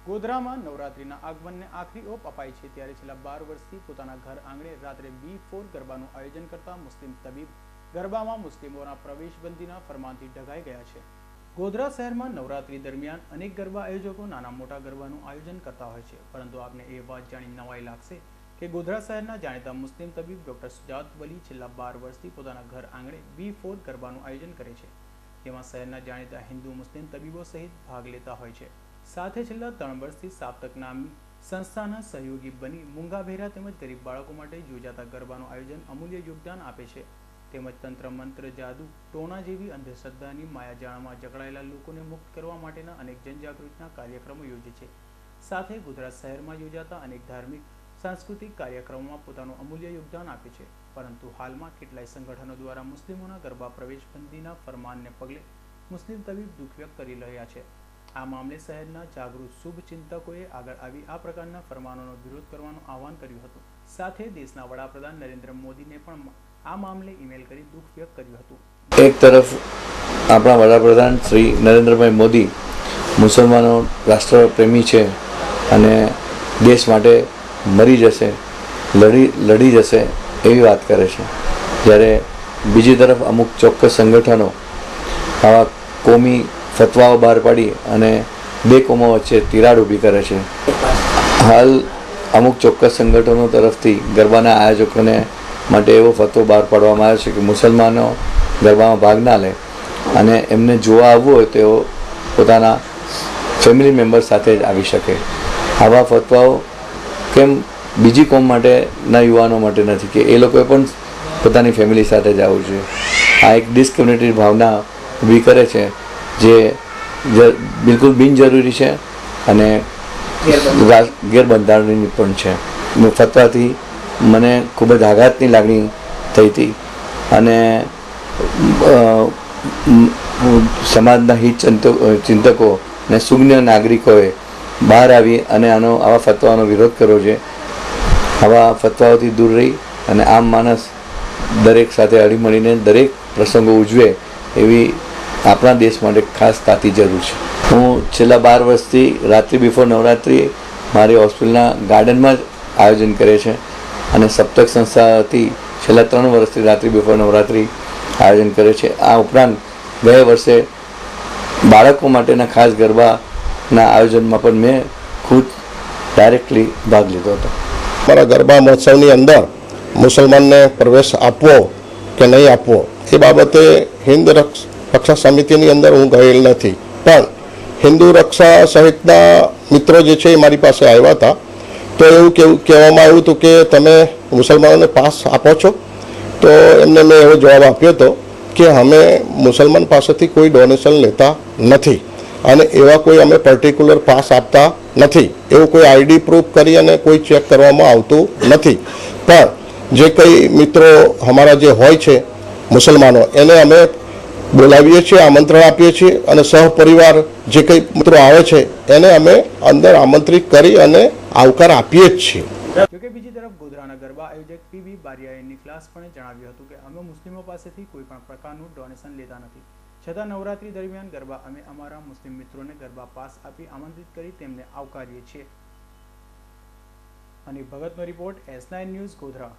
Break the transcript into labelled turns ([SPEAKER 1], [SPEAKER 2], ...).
[SPEAKER 1] ગોધરામાં નવરાત્રિના આગમનને આખરી ઓપ અપાઈ છે ત્યારે છેલ્લા 12 વર્ષથી પોતાના ઘર આંગણે રાત્રે B4 ગરબાનું આયોજન કરતા મુસ્લિમ તબીબ ગરબામાં મુસ્લિમોના પ્રવેશબંધીના ફરમાનથી ઢગાઈ ગયા છે। ગોધરા શહેરમાં નવરાત્રી દરમિયાન અનેક ગરબા આયોજકો નાના મોટા ગરબાનું આયોજન કરતા હોય છે, પરંતુ આપને એ વાત જાણી નવાઈ લાગશે કે ગોધરા શહેરના જાણીતા મુસ્લિમ તબીબ ડોક્ટર સુજાત વલી છેલ્લા 12 વર્ષથી પોતાના ઘર આંગણે B4 ગરબાનું આયોજન કરે છે, જેમાં શહેરના જાણીતા હિન્દુ મુસ્લિમ તબીબો સહિત ભાગ લેતા હોય છે। સાથે છેલ્લા 3 વર્ષથી સાપ્તક નામની સંસ્થાના સહયોગી બની મૂંગા બહેરા તેમજ ગરીબ બાળકો માટે યોજાતા ગરબાનું આયોજન અમૂલ્ય યોગદાન આપે છે, તેમજ તંત્ર મંત્ર જાદુ ટોના જેવી અંધશ્રદ્ધાની માયાજાળમાં જકડાયેલા લોકોને મુક્ત કરવા માટેના અનેક જનજાગૃતિના કાર્યક્રમો યોજે છે। સાથે ગોધરા શહેરમાં યોજાતા અનેક ધાર્મિક सांस्कृतिक कार्यक्रमों પોતાનું અમૂલ્ય યોગદાન આપે છે, પરંતુ હાલમાં કેટલાય સંગઠનો દ્વારા મુસ્લિમોના ગરબા પ્રવેશબંધીના ફરમાનને પગલે મુસ્લિમ તબીબ દુઃખ વ્યક્ત કરી રહ્યા છે। આ મામલે શહેરના જાગૃત શુભ ચિંતકોએ આગળ આવી આ પ્રકારના ફરમાનોનો વિરોધ કરવાનું આહવાન કર્યું હતું। સાથે દેશના વડાપ્રધાન નરેન્દ્ર મોદીને પણ આ મામલે ઈમેલ કરી દુઃખ વ્યક્ત કર્યું હતું।
[SPEAKER 2] એક તરફ આપણા વડાપ્રધાન શ્રી નરેન્દ્રભાઈ મોદી મુસલમાનો રાષ્ટ્રપ્રેમી છે અને દેશ માટે મરી જશે, લડી જશે એવી વાત કરે છે, જ્યારે બીજી તરફ અમુક ચોક્કસ સંગઠનો આવા કોમી ફતવાઓ બહાર પાડી અને બે કોમો વચ્ચે તિરાડ ઊભી કરે છે। હાલ અમુક ચોક્કસ સંગઠનો તરફથી ગરબાના આયોજકોને માટે એવો ફતવો બહાર પાડવામાં આવ્યો છે કે મુસલમાનો ગરબામાં ભાગ ના લે અને એમને જોવા આવવું હોય તેઓ પોતાના ફેમિલી મેમ્બર સાથે જ આવી શકે। આવા ફતવાઓ કેમ બીજી કોમ માટેના યુવાનો માટે નથી કે એ લોકોએ પણ પોતાની ફેમિલી સાથે જ આવવું જોઈએ? આ એક ડિસ્કમ્યુનિટી ભાવના ઊભી કરે છે જે બિલકુલ બિનજરૂરી છે અને ગેરબંધારણીય પણ છે। ફતવાથી મને ખૂબ જ આઘાતની લાગણી થઈ હતી અને સમાજના હિત ચિંતકો અને સુજ્ઞ નાગરિકોએ બહાર આવી અને આવા ફતવાનો વિરોધ કરવો છે। આવા ફતવાઓથી દૂર રહી અને આમ માણસ દરેક સાથે હળીમળીને દરેક પ્રસંગો ઉજવે એવી આપણા દેશ માટે ખાસ તાતી જરૂર છે। હું છેલ્લા 12 વર્ષથી રાત્રિ બિફોર નવરાત્રિ મારી હોસ્પિટલના ગાર્ડનમાં જ આયોજન કરે છે અને સપ્તક સંસ્થાથી છેલ્લા 3 વર્ષથી રાત્રિ બિફોર નવરાત્રિ આયોજન કરે છે। આ ઉપરાંત ગયા વર્ષે બાળકો માટેના ખાસ ગરબાના આયોજનમાં પણ મેં ખુદ ડાયરેક્ટલી ભાગ લીધો હતો।
[SPEAKER 3] મારા ગરબા મહોત્સવની અંદર મુસલમાનને પ્રવેશ આપવો કે નહીં આપવો એ બાબતે હિન્દ રક્ષા સમિતિની અંદર હું ગયેલ નથી, પણ હિન્દુ રક્ષા સહિતના મિત્રો જે છે એ મારી પાસે આવ્યા હતા, તો એવું કહેવામાં આવ્યું હતું કે તમે મુસલમાનોને પાસ આપો છો? તો એમને મેં એવો જવાબ આપ્યો હતો કે અમે મુસલમાન પાસેથી કોઈ ડોનેશન લેતા નથી અને એવા કોઈ અમે પર્ટિક્યુલર પાસ આપતા નથી, એવું કોઈ આઈડી પ્રૂફ કરી અને કોઈ ચેક કરવામાં આવતું નથી। પણ જે કંઈ મિત્રો અમારા જે હોય છે મુસલમાનો એને અમે બોલાવીએ છીએ, આમંત્રણ આપીએ છીએ અને સહપરિવાર જે કંઈ મિત્રો આવે છે એને અમે અંદર આમંત્રિત કરી અને આવકાર આપીએ જ છીએ।
[SPEAKER 1] જોકે બીજી તરફ ગોધરાના ગરબા આયોજક પીબી બારિયાએ નિખલાસપણે જણાવ્યું હતું કે અમે મુસ્લિમો પાસેથી કોઈ પણ પ્રકારનું ડોનેશન લેતા નથી, છતાં નવરાત્રી દરમિયાન ગરબા અમે અમારા મુસ્લિમ મિત્રોને ગરબા પાસ આપી આમંત્રિત કરી તેમને આવકારીએ છીએ। અને ભગતનો રિપોર્ટ S9 ન્યૂઝ ગોધરા।